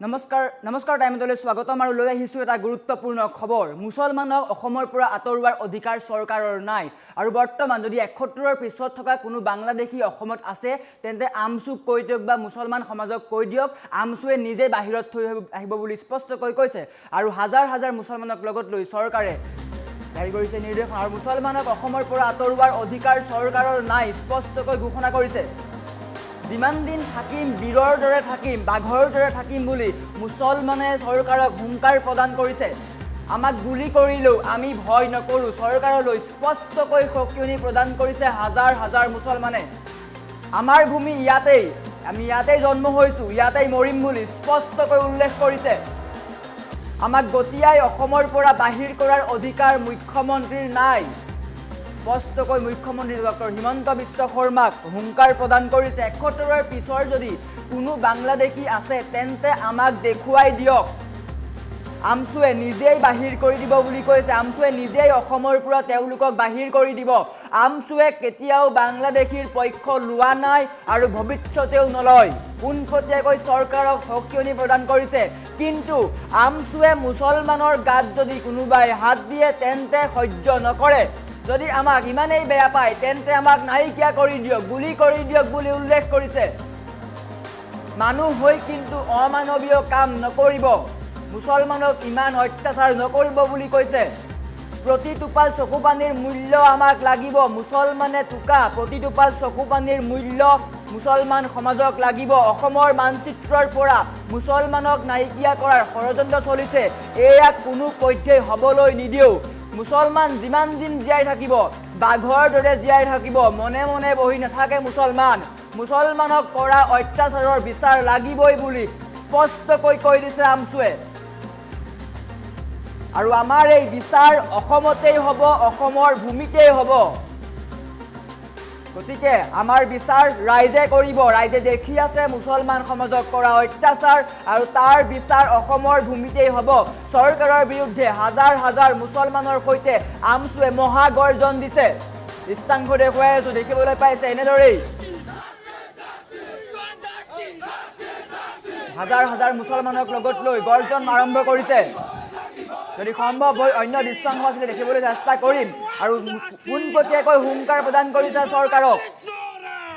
নমস্কাৰ টাইমলৈ স্বাগতম আৰু লৈ আহিছোঁ এটা গুৰুত্বপূৰ্ণ খবৰ মুছলমানক অসমৰ পৰা আঁতৰোৱাৰ অধিকাৰ চৰকাৰৰ নাই আৰু বৰ্তমান যদি ৭১ৰ পিছত থকা কোনো বাংলাদেশী অসমত আছে তেন্তে আমছুক কৈ দিয়ক বা মুছলমান সমাজক কৈ দিয়ক আমছুৱে নিজে বাহিৰত থৈ আহিব বুলি স্পষ্টকৈ কৈছে আৰু হাজাৰ হাজাৰ মুছলমানক লগত লৈ চৰকাৰে জাৰি কৰিছে নিৰ্দেশ আৰু মুছলমানক অসমৰ পৰা আঁতৰোৱাৰ অধিকাৰ চৰকাৰৰ নাই স্পষ্টকৈ ঘোষণা কৰিছে যিমান দিন থাকিম বীৰৰ দৰে থাকিম বাঘৰ দৰে থাকিম বুলি মুছলমানে চৰকাৰক হুংকাৰ প্ৰদান কৰিছে আমাক গুলি কৰিলেও আমি ভয় নকৰোঁ চৰকাৰলৈ স্পষ্টকৈ সকিয়নি প্ৰদান কৰিছে হাজাৰ হাজাৰ মুছলমানে আমাৰ ভূমি ইয়াতেই আমি ইয়াতেই জন্ম হৈছোঁ ইয়াতেই মৰিম বুলি স্পষ্টকৈ উল্লেখ কৰিছে আমাক গতিয়াই অসমৰ পৰা বাহিৰ কৰাৰ অধিকাৰ মুখ্যমন্ত্ৰীৰ নাই স্পষ্টকৈ মুখ্যমন্ত্ৰী ডক্টৰ হিমন্ত বিশ্ব শৰ্মাক হুংকাৰ প্ৰদান কৰিছে ৭১ৰ পিছৰ যদি কোনো বাংলাদেশী আছে তেন্তে আমাক দেখুৱাই দিয়ক আমছুৱে নিজেই বাহিৰ কৰি দিব বুলি কৈছে আমছুৱে নিজেই অসমৰ পৰা তেওঁলোকক বাহিৰ কৰি দিব আমছুৱে কেতিয়াও বাংলাদেশীৰ পক্ষ লোৱা নাই আৰু ভৱিষ্যতেও নলয় পোনপটীয়াকৈ চৰকাৰক সকিয়নি প্ৰদান কৰিছে কিন্তু আমছুৱে মুছলমানৰ গাত যদি কোনোবাই হাত দিয়ে তেন্তে সহ্য নকৰে যদি আমাক ইমানেই বেয়া পায় তেন্তে আমাক নাইকিয়া কৰি দিয়ক গুলি কৰি দিয়ক বুলি উল্লেখ কৰিছে মানুহ হৈ কিন্তু অমানৱীয় কাম নকৰিব মুছলমানক ইমান অত্যাচাৰ নকৰিব বুলি কৈছে প্ৰতি টোপাল চকু পানীৰ মূল্য আমাক লাগিব মুছলমানে টুকা প্ৰতি টোপাল চকু পানীৰ মূল্য মুছলমান সমাজক লাগিব অসমৰ মানচিত্ৰৰ পৰা মুছলমানক নাইকিয়া কৰাৰ ষড়যন্ত্ৰ চলিছে এয়া কোনো পধ্যেই হ'বলৈ নিদিও মুছলমান যিমান দিন জীয়াই থাকিব বাঘৰ দৰে জীয়াই থাকিব মনে মনে বহি নাথাকে মুছলমানক কৰা অত্যাচাৰৰ বিচাৰ লাগিবই বুলি স্পষ্টকৈ কৈ দিছে আমছুৱে আৰু আমাৰ এই বিচাৰ অসমতেই হ'ব অসমৰ ভূমিতেই হ'ব গতিকে আমাৰ বিচাৰ ৰাইজে কৰিব ৰাইজে দেখি আছে মুছলমান সমাজক কৰা অত্যাচাৰ আৰু তাৰ বিচাৰ অসমৰ ভূমিতেই হ'ব চৰকাৰৰ বিৰুদ্ধে হাজাৰ হাজাৰ মুছলমানৰ সৈতে আমছুৱে মহাগৰ্জন দিছে দৃশ্যাংশ দেখুৱাই আছো দেখিবলৈ পাইছে এনেদৰেই হাজাৰ হাজাৰ মুছলমানক লগত লৈ গৰ্জন আৰম্ভ কৰিছে যদি সম্ভৱ হয় অন্য দৃশ্যাংশ আছিলে দেখিবলৈ চেষ্টা কৰিম আৰু পোনপটীয়াকৈ হুংকাৰ প্ৰদান কৰিছে চৰকাৰক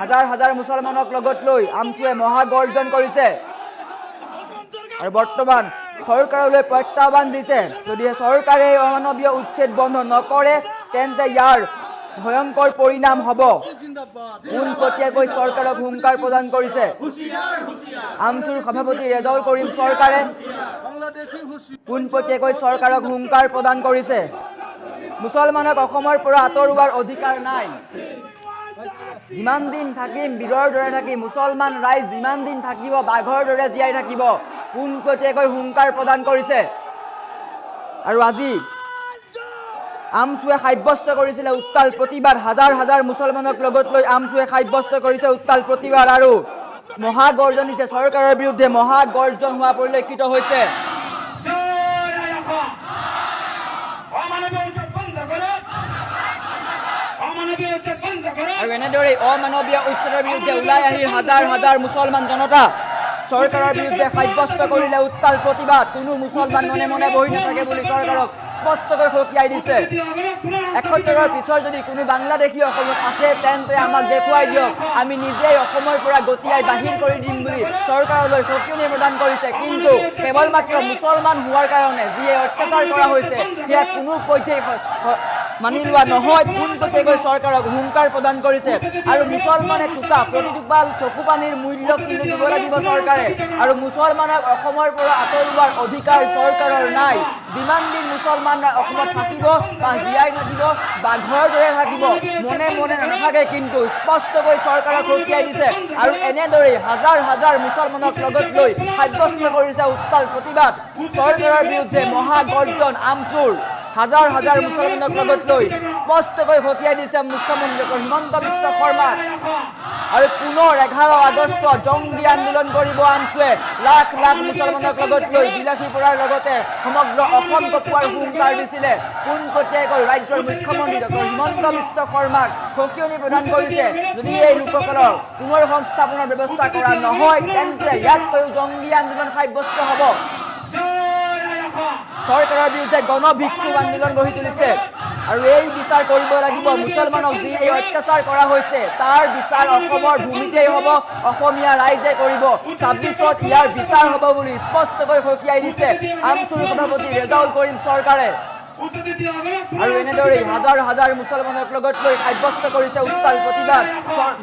হাজাৰ হাজাৰ মুছলমানক লগত লৈ আমছুৱে মহাগৰ্জন কৰিছে আৰু বৰ্তমান চৰকাৰলৈ প্ৰত্যাহ্বান দিছে যদি চৰকাৰে অমানৱীয় উচ্ছেদ বন্ধ নকৰে তেন্তে ইয়াৰ ভয়ংকৰ পৰিণাম হ'ব পোনপটীয়াকৈ চৰকাৰক হুংকাৰ প্ৰদান কৰিছে আমছুৰ সভাপতি ৰেজাউল কৰিম চৰকাৰে পোনপটীয়াকৈ চৰকাৰক হুংকাৰ প্ৰদান কৰিছে মুছলমানক অসমৰ পৰা আঁতৰোৱাৰ অধিকাৰ নাই যিমান দিন থাকিম বীৰৰ দৰে থাকিম মুছলমান ৰাইজ যিমান দিন থাকিব বাঘৰ দৰে জীয়াই থাকিব পোনপটীয়াকৈ হুংকাৰ প্ৰদান কৰিছে আৰু আজি আমছুৱে সাব্যস্ত কৰিছিলে উত্তাল প্ৰতিবাদ হাজাৰ হাজাৰ মুছলমানক লগত লৈ আমছুৱে সাব্যস্ত কৰিছে উত্তাল প্ৰতিবাদ আৰু মহাগৰ্জন দিছে চৰকাৰৰ বিৰুদ্ধে মহাগৰ্জন হোৱা পৰিলক্ষিত হৈছে আৰু এনেদৰেই অমানৱীয় উচ্ছেদৰ বিৰুদ্ধে ওলাই আহি হাজাৰ হাজাৰ মুছলমান জনতা চৰকাৰৰ বিৰুদ্ধে সাব্যস্ত কৰিলে উত্তাল প্ৰতিবাদ কোনো মুছলমান মনে মনে বহি নাথাকে বুলি চৰকাৰক স্পষ্টকৈ সকীয়াই দিছে ৭১ৰ পিছৰ যদি কোনো বাংলাদেশী অসমত আছে তেন্তে আমাক দেখুৱাই দিয়ক আমি নিজেই অসমৰ পৰা গতিয়াই বাহিৰ কৰি দিম বুলি চৰকাৰলৈ সকিয়নি প্ৰদান কৰিছে কিন্তু কেৱল মাত্ৰ মুছলমান হোৱাৰ কাৰণে যিয়ে অত্যাচাৰ কৰা হৈছে সেয়া কোনো পধ্যেই মানি লোৱা নহয় পোনপটীয়াকৈ চৰকাৰক হুংকাৰ প্ৰদান কৰিছে আৰু মুছলমানে টুকা প্ৰতি টোপাল চকু পানীৰ মূল্য কিন্তু দিব লাগিব চৰকাৰে আৰু মুছলমানক অসমৰ পৰা আঁতৰোৱাৰ অধিকাৰ চৰকাৰৰ নাই যিমান দিন মুছলমান অসমত থাকিব বা জীয়াই থাকিব বাঘৰ দৰে থাকিব মনে মনে নাথাকে কিন্তু স্পষ্টকৈ চৰকাৰক সকীয়াই দিছে আৰু এনেদৰেই হাজাৰ হাজাৰ মুছলমানক লগত লৈ সাব্যস্ত কৰিছে উত্তাল প্ৰতিবাদ চৰকাৰৰ বিৰুদ্ধে মহাগৰ্জন আমছুৰ হাজাৰ হাজাৰ মুছলমানক লগত লৈ স্পষ্টকৈ হতিয়াই দিছে মুখ্যমন্ত্ৰী ডক্টৰ হিমন্ত বিশ্ব শৰ্মা। আৰু পুনৰ 11 আগষ্ট জংগী আন্দোলন কৰিব আমছুৱে লাখ লাখ মুছলমানক লগত লৈ বিলাসীপুৰাৰ লগতে সমগ্ৰ অসম কঁপোৱাৰ হুংকাৰ দিছিলে। পোনপটীয়াকৈ ৰাজ্যৰ মুখ্যমন্ত্ৰী ডক্টৰ হিমন্ত বিশ্ব শৰ্মাক সকিয়নি প্ৰদান কৰিছে, যদি এই লোকসকলৰ পুনৰ সংস্থাপনৰ ব্যৱস্থা কৰা নহয় তেন্তে ইয়াতকৈও জংগী আন্দোলন সাব্যস্ত হ'ব। চৰকাৰৰ বিৰুদ্ধে গণভিক্ষুক আন্দোলন গঢ়ি তুলিছে আৰু এই বিচাৰ কৰিব লাগিব। মুছলমানক যি এই অত্যাচাৰ কৰা হৈছে তাৰ বিচাৰ অসমৰ ভূমিতেই হ'ব, অসমীয়া ৰাইজে কৰিব। 26ত ইয়াৰ বিচাৰ হ'ব বুলি স্পষ্টকৈ সকিয়াই দিছে আমছুৰ সভাপতি ৰেজাউল কৰিম চৰকাৰে। আৰু এনেদৰেই হাজাৰ হাজাৰ মুছলমানক লগত লৈ সাব্যস্ত কৰিছে উত্তাল প্ৰতিবাদ।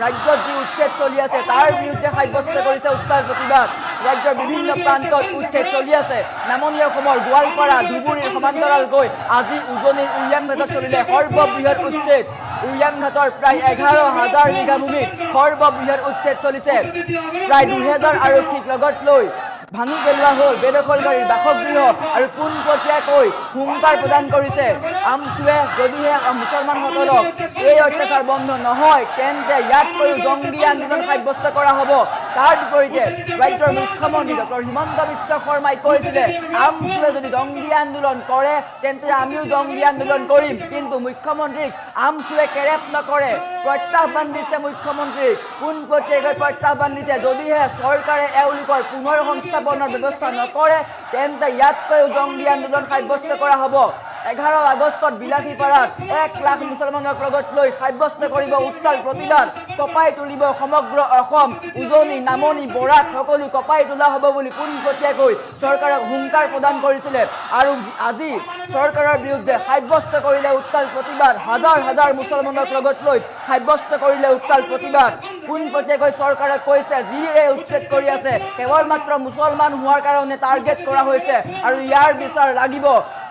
ৰাজ্যত যি উচ্ছেদ চলি আছে তাৰ বিৰুদ্ধে সাব্যস্ত কৰিছে উত্তাল প্ৰতিবাদ। ৰাজ্যৰ বিভিন্ন প্ৰান্তত উচ্ছেদ চলি আছে। নামনি অসমৰ গোৱালপাৰা ধুবুৰীৰ সমান্তৰালকৈ আজি উজনিৰ উৰিয়ামঘাটত চলিলে সৰ্ববৃহৎ উচ্ছেদ। উৰিয়ামঘাটৰ প্ৰায় 11,000 বিঘা ভূমিত সৰ্ববৃহৎ উচ্ছেদ চলিছে। প্ৰায় 2000 আৰক্ষীক লগত লৈ ভাঙি পেলোৱা হ'ল বেদখলকাৰীৰ বাসগৃহ আৰু পোনপটীয়াকৈ হুংকাৰ প্ৰদান কৰিছে আমছুৱে। যদিহে মুছলমানসকলক এই অত্যাচাৰ বন্ধ নহয় তেন্তে ইয়াতকৈও জংগী আন্দোলন সাব্যস্ত কৰা হ'ব। তাৰ বিপৰীতে ৰাজ্যৰ মুখ্যমন্ত্ৰী ডক্টৰ হিমন্ত বিশ্ব শৰ্মাই কৈছিলে আমছুৱে যদি জংগী আন্দোলন কৰে তেন্তে আমিও জংগী আন্দোলন কৰিম, কিন্তু মুখ্যমন্ত্ৰীক আমছুৱে কেৰেপ নকৰে। প্ৰত্যাহ্বান দিছে মুখ্যমন্ত্ৰীক, পোনপটীয়াকৈ প্ৰত্যাহ্বান দিছে যদিহে চৰকাৰে এওঁলোকৰ পুনৰ সংস্থাপনৰ ব্যৱস্থা নকৰে তেন্তে ইয়াতকৈও জংগী আন্দোলন সাব্যস্ত কৰা হ'ব। 11 আগষ্টত বিলাসীপাৰাত 1 লাখ মুছলমানক লগত লৈ সাব্যস্ত কৰিব উত্তাল প্ৰতিবাদ। কঁপাই তুলিব সমগ্ৰ অসম, উজনি নামনি বৰাক সকলো কঁপাই তোলা হ'ব বুলি পোনপটীয়াকৈ চৰকাৰক হুংকাৰ প্ৰদান কৰিছিলে। আৰু আজি চৰকাৰৰ বিৰুদ্ধে সাব্যস্ত কৰিলে উত্তাল প্ৰতিবাদ। হাজাৰ হাজাৰ মুছলমানক লগত লৈ সাব্যস্ত কৰিলে উত্তাল প্ৰতিবাদ। পোনপটীয়াকৈ চৰকাৰে কৈছে যি এই উচ্ছেদ কৰি আছে কেৱল মাত্ৰ মুছলমান হোৱাৰ কাৰণে টাৰ্গেট কৰা হৈছে আৰু ইয়াৰ বিচাৰ লাগিব।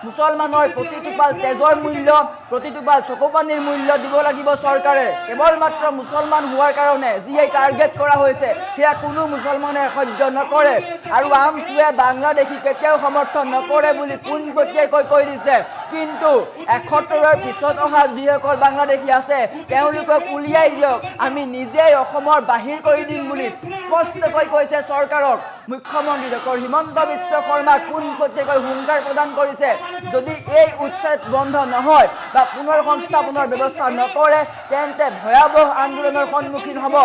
মুছলমানৰ প্ৰতিটোপাল তেজৰ মূল্য, প্ৰতিটোপাল চকুপানীৰ মূল্য দিব লাগিব চৰকাৰে। কেৱল মাত্ৰ মুছলমান হোৱাৰ কাৰণে যি এই টাৰ্গেট কৰা হৈছে সেয়া কোনো মুছলমানে সহ্য নকৰে। আৰু আমছুৱে বাংলাদেশী কেতিয়াও সমৰ্থন নকৰে বুলি পোনপটীয়াকৈ কৈ দিছে। কিন্তু 71ৰ পিছত অহা যিসকল বাংলাদেশী আছে তেওঁলোকক উলিয়াই দিয়ক, আমি নিজেই অসমৰ বাহিৰ কৰি দিম বুলি স্পষ্টকৈ কৈছে চৰকাৰক। মুখ্যমন্ত্ৰী ডক্টৰ হিমন্ত বিশ্ব শৰ্মাক পোনপটীয়াকৈ হুংকাৰ প্ৰদান কৰিছে যদি এই উচ্ছেদ বন্ধ নহয় বা পুনৰ সংস্থাপনৰ ব্যৱস্থা নকৰে তেন্তে ভয়াৱহ আন্দোলনৰ সন্মুখীন হ'ব।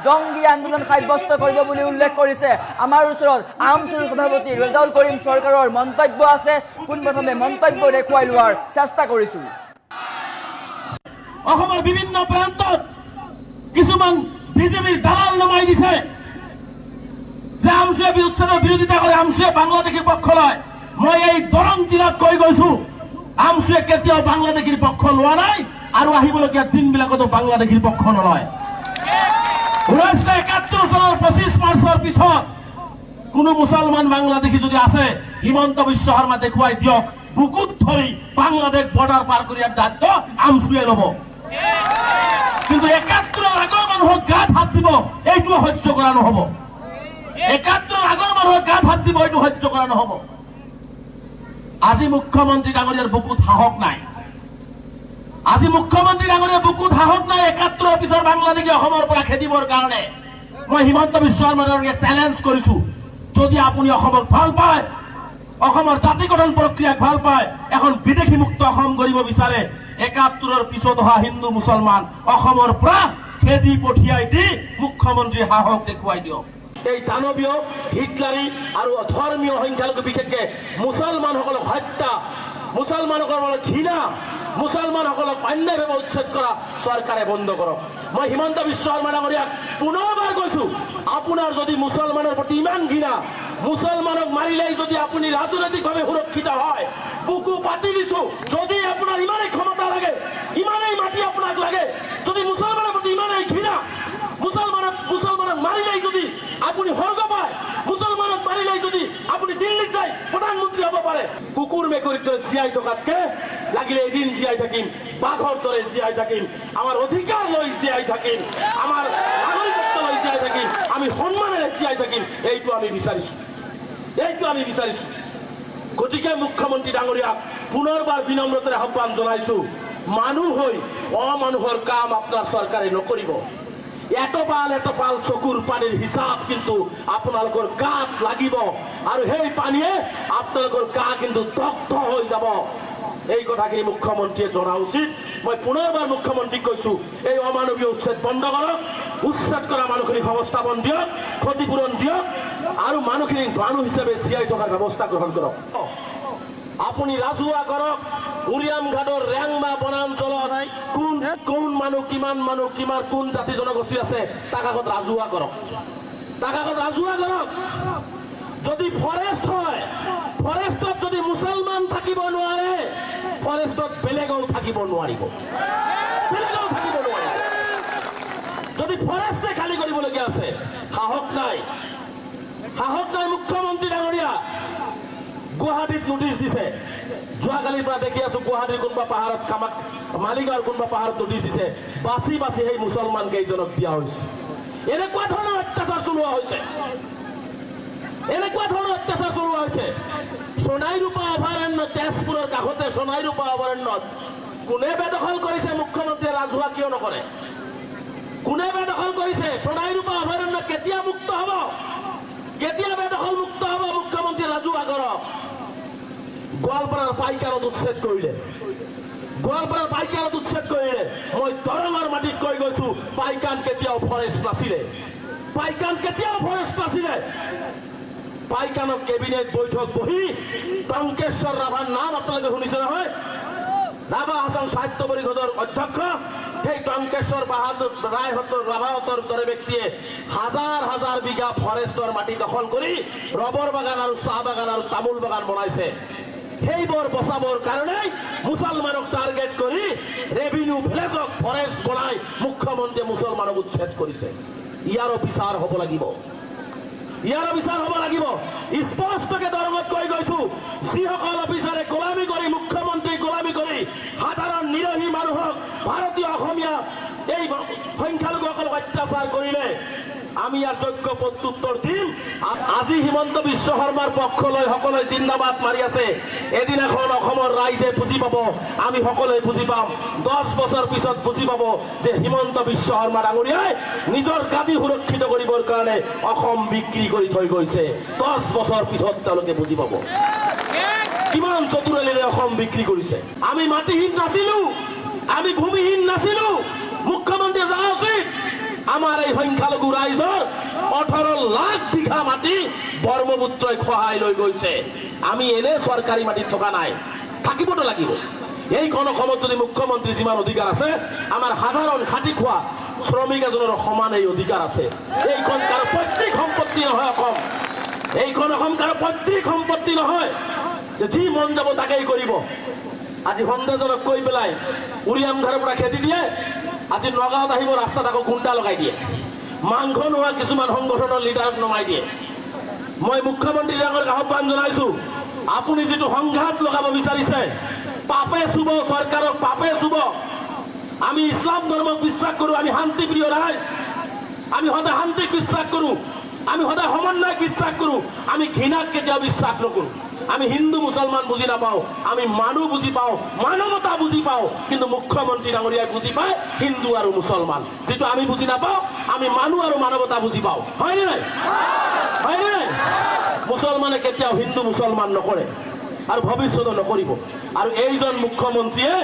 জংগী আন্দোলন সাব্যস্ত কৰিব বুলি উল্লেখ কৰিছে। আমাৰ ওচৰত আমছুৰ সভাপতি ৰেজাউল কৰিম চৰকাৰৰ মন্তব্য আছে। পোনপ্ৰথমে মন্তব্য দেখুৱাই লোৱাৰ চেষ্টা কৰিছোঁ। অসমৰ বিভিন্ন প্ৰান্তত কিছুমান বিজেপিৰ দালাল নমাই দিছে যে আমছুৱে উচ্ছেদৰ বিৰোধিতা কৰে, আমছুৱে বাংলাদেশীৰ পক্ষ লয়। মই এই দৰং জিলাত কৈ গৈছো আমছুৱে কেতিয়াও বাংলাদেশীৰ পক্ষ লোৱা নাই আৰু আহিবলগীয়া দিনবিলাকতো বাংলাদেশীৰ পক্ষ নলয়। 1971 চনৰ 25 মাৰ্চৰ পিছত কোনো মুছলমান বাংলাদেশী যদি আছে হিমন্ত বিশ্ব শৰ্মা দেখুৱাই দিয়ক, বুকুত ধৰি বাংলাদেশ বৰ্ডাৰ পাৰ কৰি দায়িত্ব আমছুৱে ল'ব। কিন্তু 71ৰ আগৰ মানুহক গাত হাত দিব এইটো সহ্য কৰা নহ'ব। 71ৰ আগৰ মানুহক গাত হাত দিব এইটো সহ্য কৰা নহ'ব। আজি মুখ্যমন্ত্ৰী ডাঙৰীয়াৰ বুকুত সাহস নাই। আজি মুখ্যমন্ত্ৰী ডাঙৰীয়াৰ বুকুত সাহস নাই 71ৰ পিছৰ বাংলাদেশী অসমৰ পৰা খেদিবৰ কাৰণে। মই হিমন্ত বিশ্ব শৰ্মাক চেলেঞ্জ কৰিছো, যদি আপুনি অসমক ভাল পায়, অসমৰ জাতি গঠন প্ৰক্ৰিয়াক ভাল পায়, এখন বিদেশী মুক্ত অসম কৰিব বিচাৰে, 71ৰ পিছত অহা হিন্দু মুছলমান অসমৰ পৰা খেদি পঠিয়াই দি মুখ্যমন্ত্ৰীৰ সাহস দেখুৱাই দিয়ক। এই দানৱীয় হিটলাৰী আৰু ধৰ্মীয় সংখ্যালঘু বিশেষকৈ মুছলমানসকলক হত্যা, মুছলমানসকলক ঘৃণা, মুছলমানসকলক অন্যায়ভাৱে উচ্ছেদ কৰা চৰকাৰে বন্ধ কৰক। মই হিমন্ত বিশ্ব শৰ্মা ডাঙৰীয়াক পুনৰবাৰ কৈছো, আপোনাৰ যদি মুছলমানৰ প্ৰতি ইমান ঘৃণা, মুছলমানক মাৰিলেই যদি আপুনি ৰাজনৈতিকভাৱে সুৰক্ষিত হয়, বুকু পাতি দিছো। যদি আপোনাৰ ইমানেই ক্ষমতা লাগে, ইমানেই মাটি আপোনাক লাগে, যদি মুছলমানৰ প্ৰতি ইমানেই ঘৃণা, মুছলমানক মাৰিলেই যদি আপুনি স্বৰ্গ পায়, মুছলমানক মাৰিলেই যদি আপুনি দিল্লীত যায় প্ৰধানমন্ত্ৰী হ'ব পাৰে, কুকুৰ মেকুৰীৰ দৰে জীয়াই থকাতকে লাগিলে এদিন জীয়াই থাকিম, বাঘৰ দৰে জীয়াই থাকিম, আমাৰ অধিকাৰ লৈ জীয়াই থাকিম, আমাৰ নাগৰিকত্ব লৈ জীয়াই থাকিম, আমি সন্মানেৰে জীয়াই থাকিম, এইটো আমি বিচাৰিছো, এইটো আমি বিচাৰিছো। গতিকে মুখ্যমন্ত্ৰী ডাঙৰীয়াক পুনৰবাৰ বিনম্ৰতাৰে আহ্বান জনাইছো, মানুহ হৈ অমানুহৰ কাম আপোনাৰ চৰকাৰে নকৰিব। এটপাল চকুৰ পানীৰ হিচাপ কিন্তু আপোনালোকৰ গাত লাগিব, আৰু সেই পানীয়ে আপোনালোকৰ গা কিন্তু দগ্ধ হৈ যাব। এই কথাখিনি মুখ্যমন্ত্ৰীয়ে জনা উচিত। মই পুনৰবাৰ মুখ্যমন্ত্ৰীক কৈছো, এই অমানৱীয় উচ্ছেদ বন্ধ কৰক, উচ্ছেদ কৰা মানুহখিনিক সংস্থাপন দিয়ক, ক্ষতিপূৰণ দিয়ক, আৰু মানুহখিনিক মানুহ হিচাপে জীয়াই থকাৰ ব্যৱস্থা গ্ৰহণ কৰক। আপুনি ৰাজহুৱা কৰক, উৰিয়াম ঘাটৰ ৰেংমা বনাঞ্চলত কোন মানুহ কিমান কোন জাতি জনগোষ্ঠী আছে তাক আগত ৰাজহুৱা কৰক, যদি ফৰেষ্ট হয়, ফৰেষ্টত যদি মুছলমান থাকিব নোৱাৰে, ফৰেষ্টত বেলেগও থাকিব নোৱাৰিব। যদি ফৰেষ্টে খালী কৰিবলগীয়া আছে, সাহস নাই মুখ্যমন্ত্ৰী ডাঙৰীয়া। গুৱাহাটীত নোটিছ দিছে, যোৱাকালিৰ পৰা দেখি আছো গুৱাহাটীৰ কোনোবা পাহাৰত মালিগাঁৱৰ কোনোবা পাহাৰত নোটিছ দিছে, বাছি সেই মুছলমান কেইজনক দিয়া হৈছে। এনেকুৱা ধৰণৰ অত্যাচাৰ চলোৱা হৈছে। সোণাইৰূপা অভয়াৰণ্য, তেজপুৰৰ কাষতে সোণাইৰূপা অভয়াৰণ্যত কোনে বেদখল কৰিছে? মুখ্যমন্ত্ৰীয়ে ৰাজহুৱা কিয় নকৰে? কোনে বেদখল কৰিছে? সোণাইৰূপা অভয়াৰণ্য কেতিয়া মুক্ত হ'ব? কেতিয়া বেদখল মুক্ত হ'ব? মুখ্যমন্ত্ৰীয়ে ৰাজহুৱা কৰক। গোৱালপাৰাৰ পাইকাৰত উচ্ছেদ কৰিলে, মই দৰঙৰ মাটিত কৈ গৈছো, পাইকান কেতিয়াও ফৰেষ্ট নাছিলে। পাইকানৰ কেবিনেট বৈঠক বহি টংকেশ্বৰ ৰাভাৰ নাম আপোনালোকে শুনিছে নহয়? ৰাভা হাছান সাহিত্য পৰিষদৰ অধ্যক্ষ, সেই টংকেশ্বৰ ৰাভাহঁতৰ দৰে ব্যক্তিয়ে হাজাৰ বিঘা ফৰেষ্টৰ মাটি দখল কৰি ৰবৰ বাগান আৰু চাহ বাগান আৰু তামোল বাগান বনাইছে। সেইবোৰ বচাবৰ কাৰণে মুছলমানক টাৰ্গেট কৰি ৰেভিনিউ ভিলেজক ফৰেষ্ট বনাই মুখ্যমন্ত্ৰীয়ে মুছলমানক উচ্ছেদ কৰিছে। ইয়াৰো বিচাৰ হ'ব লাগিব। স্পষ্টকে দৰঙত কৈ গৈছো, যিসকল অফিচাৰে গোলামী কৰি, মুখ্যমন্ত্ৰী গোলামী কৰি সাধাৰণ নিৰহী মানুহক, ভাৰতীয় অসমীয়া এই সংখ্যালঘুসকলক অত্যাচাৰ কৰিলে, আমি ইয়াৰ যোগ্য প্ৰত্যুত্তৰ দিম। আজি হিমন্ত বিশ্ব শৰ্মাৰ পক্ষলৈ সকলোৱে জিন্দাবাদ মাৰি আছে। এদিনাখন অসমৰ ৰাইজে বুজি পাব, আমি সকলোৱে বুজি পাম, 10 বছৰ পিছত বুজি পাব যে হিমন্ত বিশ্ব শৰ্মা ডাঙৰীয়াই নিজৰ গাদী সুৰক্ষিত কৰিবৰ কাৰণে অসম বিক্ৰী কৰি থৈ গৈছে। 10 বছৰ পিছত তেওঁলোকে বুজি পাব কিমান চতুৰালিৰে অসম বিক্ৰী কৰিছে। আমি মাটিহীন নাছিলো, আমি ভূমিহীন নাছিলো। মুখ্যমন্ত্ৰীয়ে জনা উচিত, আমাৰ এই সংখ্যালঘু ৰাইজৰ 18 লাখ বিঘা মাটি ব্ৰহ্মপুত্ৰই খহাই লৈ গৈছে। আমি এনে চৰকাৰী মাটিত থকা নাই, থাকিবতো লাগিব। এইখন অসমত যদি মুখ্যমন্ত্ৰী যিমান অধিকাৰ আছে, আমাৰ সাধাৰণ খাটি খোৱা শ্ৰমিক এজনৰ সমান এই অধিকাৰ আছে। এইখন কাৰো পৈতৃক সম্পত্তি নহয়। এইখন অসম কাৰো পৈতৃক সম্পত্তি নহয় যে যি মন যাব তাকেই কৰিব। আজি সন্দেহজনক কৈ পেলাই উৰিয়াম ঘৰৰ পৰা খেদি দিয়ে, আজি নগাঁৱত আহিব ৰাস্তাত আকৌ গুণ্ডা লগাই দিয়ে, মাংস নোহোৱা কিছুমান সংগঠনৰ লিডাৰক নমাই দিয়ে। মই মুখ্যমন্ত্ৰী ডাঙৰীয়াক আহ্বান জনাইছো, আপুনি যিটো সংঘাত লগাব বিচাৰিছে, পাপে চুব, চৰকাৰক পাপে চুব। আমি ইছলাম ধৰ্মক বিশ্বাস কৰো, আমি শান্তিপ্ৰিয় ৰাইজ, আমি সদায় শান্তিক বিশ্বাস কৰো, আমি সদায় সমন্বয়ক বিশ্বাস কৰো, আমি ঘৃণাক কেতিয়াও বিশ্বাস নকৰো। আমি হিন্দু মুছলমান বুজি নাপাওঁ, আমি মানুহ বুজি পাওঁ, মানৱতা বুজি পাওঁ। কিন্তু মুখ্যমন্ত্ৰী ডাঙৰীয়াই বুজি পায় হিন্দু আৰু মুছলমান, যিটো আমি বুজি নাপাওঁ। আমি মানুহ আৰু মানৱতা বুজি পাওঁ, হয়নে নাই? মুছলমানে কেতিয়াও হিন্দু মুছলমান নকৰে আৰু ভৱিষ্যতে নকৰিব। আৰু এইজন মুখ্যমন্ত্ৰীয়ে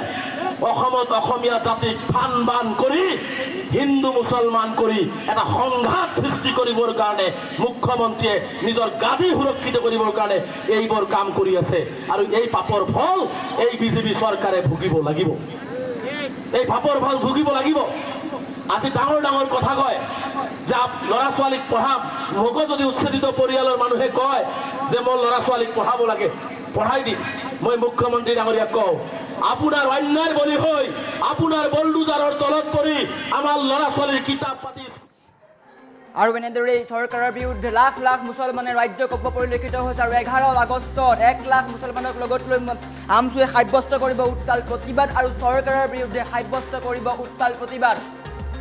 অসমত অসমীয়া জাতিক ফান বান কৰি, হিন্দু মুছলমান কৰি এটা সংঘাত সৃষ্টি কৰিবৰ কাৰণে মুখ্যমন্ত্ৰীয়ে নিজৰ গাদী সুৰক্ষিত কৰিবৰ কাৰণে এইবোৰ কাম কৰি আছে। আৰু এই পাপৰ ফল এই বিজেপি চৰকাৰে ভুগিব লাগিব, এই পাপৰ ফল ভুগিব লাগিব। আজি ডাঙৰ ডাঙৰ কথা কয় যে ল'ৰা ছোৱালীক পঢ়াম। মোকো যদি উচ্ছেদিত পৰিয়ালৰ মানুহে কয় যে মই ল'ৰা ছোৱালীক পঢ়াব লাগে, পঢ়াই দিম। মই মুখ্যমন্ত্ৰী ডাঙৰীয়াক কওঁ, আপোনাৰ অন্যায়ৰ বলি হৈ, আপোনাৰ বলডুজাৰৰ তলত পৰি আমাৰ ল'ৰা ছোৱালীৰ কিতাপ পাতি। আৰু এনেদৰে চৰকাৰৰ বিৰুদ্ধে লাখ লাখ মুছলমানে ৰাজ্য কব পৰিলক্ষিত হৈছে। আৰু 11 আগষ্টত 1 লাখ মুছলমানক লগত লৈ আমছুৱে সাব্যস্ত কৰিব উত্তাল প্ৰতিবাদ, আৰু চৰকাৰৰ বিৰুদ্ধে সাব্যস্ত কৰিব উত্তাল প্ৰতিবাদ।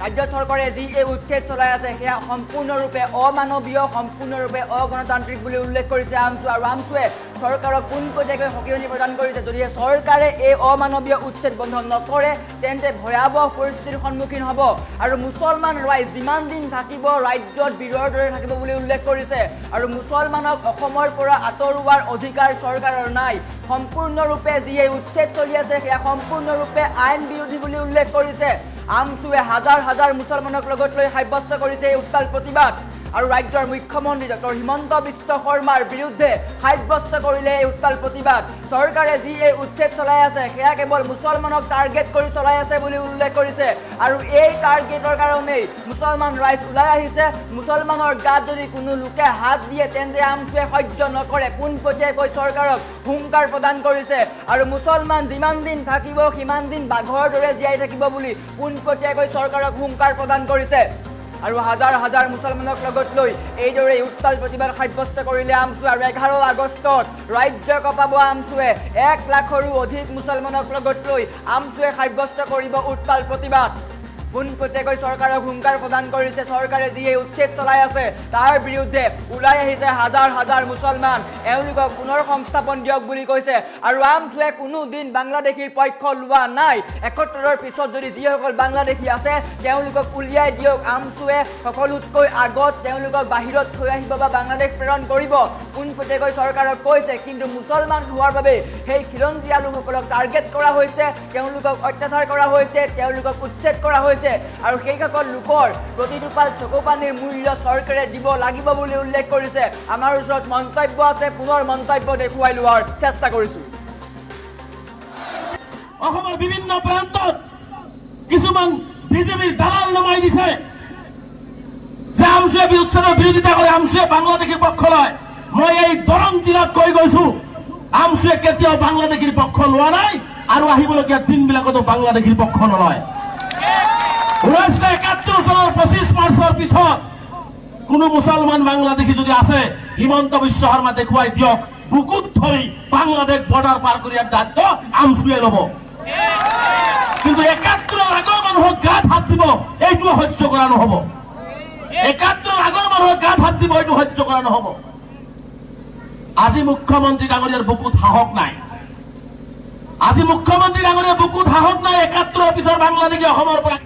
ৰাজ্য চৰকাৰে যি এই উচ্ছেদ চলাই আছে সেয়া সম্পূৰ্ণৰূপে অমানৱীয়, সম্পূৰ্ণৰূপে অগণতান্ত্ৰিক বুলি উল্লেখ কৰিছে আমছু। আৰু আমছুৱে চৰকাৰক পোনপটীয়াকৈ সকিয়নি প্ৰদান কৰিছে। যদিহে চৰকাৰে এই অমানৱীয় উচ্ছেদ বন্ধ নকৰে তেন্তে ভয়াৱহ পৰিস্থিতিৰ সন্মুখীন হ'ব আৰু মুছলমান ৰাইজ যিমান দিন থাকিব ৰাজ্যত বীৰৰ দৰে থাকিব বুলি উল্লেখ কৰিছে। আৰু মুছলমানক অসমৰ পৰা আঁতৰোৱাৰ অধিকাৰ চৰকাৰৰ নাই। সম্পূৰ্ণৰূপে যি এই উচ্ছেদ চলি আছে সেয়া সম্পূৰ্ণৰূপে আইন বিৰোধী বুলি উল্লেখ কৰিছে। আমছুৱে হাজাৰ হাজাৰ মুছলমানক লগত লৈ সাব্যস্ত কৰিছে এই উত্তাল প্ৰতিবাদ আৰু ৰাজ্যৰ মুখ্যমন্ত্ৰী ডক্টৰ হিমন্ত বিশ্ব শৰ্মাৰ বিৰুদ্ধে সাব্যস্ত কৰিলে এই উত্তাল প্ৰতিবাদ। চৰকাৰে যি এই উচ্ছেদ চলাই আছে সেয়া কেৱল মুছলমানক টাৰ্গেট কৰি চলাই আছে বুলি উল্লেখ কৰিছে আৰু এই টাৰ্গেটৰ কাৰণেই মুছলমান ৰাইজ ওলাই আহিছে। মুছলমানৰ গাত যদি কোনো লোকে হাত দিয়ে তেন্তে আমছুৱে সহ্য নকৰে, পোনপটীয়াকৈ চৰকাৰক হুংকাৰ প্ৰদান কৰিছে আৰু মুছলমান যিমান দিন থাকিব সিমান দিন বাঘৰ দৰে জীয়াই থাকিব বুলি পোনপটীয়াকৈ চৰকাৰক হুংকাৰ প্ৰদান কৰিছে আৰু হাজাৰ হাজাৰ মুছলমানক লগত লৈ এইদৰে উত্তাল প্ৰতিবাদ সাব্যস্ত কৰিলে আমছুৱে। আৰু 11 আগষ্টত ৰাজ্য কঁপাব আমছুৱে। 1 লাখৰো অধিক মুছলমানক লগত লৈ আমছুৱে সাব্যস্ত কৰিব উত্তাল প্ৰতিবাদ। পোনপটীয়াকৈ চৰকাৰক হুংকাৰ প্ৰদান কৰিছে। চৰকাৰে যি এই উচ্ছেদ চলাই আছে তাৰ বিৰুদ্ধে ওলাই আহিছে হাজাৰ হাজাৰ মুছলমান। এওঁলোকক পুনৰ সংস্থাপন দিয়ক বুলি কৈছে আৰু আমছুৱে কোনো দিন বাংলাদেশীৰ পক্ষ লোৱা নাই। 71ৰ পিছত যদি যিসকল বাংলাদেশী আছে তেওঁলোকক উলিয়াই দিয়ক। আমছুৱে সকলোতকৈ আগত তেওঁলোকক বাহিৰত থৈ আহিব বা বাংলাদেশ প্ৰেৰণ কৰিব পোনপটীয়াকৈ চৰকাৰক কৈছে। কিন্তু মুছলমান হোৱাৰ বাবে সেই খিলঞ্জীয়া লোকসকলক টাৰ্গেট কৰা হৈছে, তেওঁলোকক অত্যাচাৰ কৰা হৈছে, তেওঁলোকক উচ্ছেদ কৰা হৈছে আৰু সেইসকল লোকৰ প্ৰতিটোপাল চকুপানীৰ মূল্য চৰকাৰে দিব লাগিব বুলি উল্লেখ কৰিছে। আমাৰ ওচৰত মন্তব্য আছে, পুনৰ মন্তব্য দেখুৱাই লোৱাৰ চেষ্টা কৰিছো। অসমৰ বিভিন্ন প্ৰান্তত কিছুমান বিজেপিৰ দালাল নমাই দিছে যে আমছুৱে উচ্ছেদৰ বিৰোধিতা কৰে, আমছুৱে বাংলাদেশীৰ পক্ষ লয়। মই এই দৰং জিলাত কৈ গৈছো আমছুৱে কেতিয়াও বাংলাদেশীৰ পক্ষ লোৱা নাই আৰু আহিবলগীয়া দিনবিলাকতো বাংলাদেশীৰ পক্ষ নলয়। 1971 চনৰ 25 মাৰ্চৰ পিছত কোনো মুছলমান বাংলাদেশী যদি আছে হিমন্ত বিশ্ব শৰ্মা দেখুৱাই দিয়ক, বুকুত ধৰি বাংলাদেশ বৰ্ডাৰ পাৰ কৰি দায়িত্ব আমছুৱে ল'ব। কিন্তু 71ৰ আগৰ মানুহক গাত হাত দিব এইটো সহ্য কৰা নহ'ব। 71ৰ আগৰ মানুহক গাত হাত দিব এইটো সহ্য কৰা নহ'ব। আজি মুখ্যমন্ত্ৰী ডাঙৰীয়াৰ বুকুত সাহস নাই। আজি মুখ্যমন্ত্ৰী ডাঙৰীয়াৰ বুকুত সাহস নাই। 71ৰ পিছৰ বাংলাদেশী অসমৰ পৰা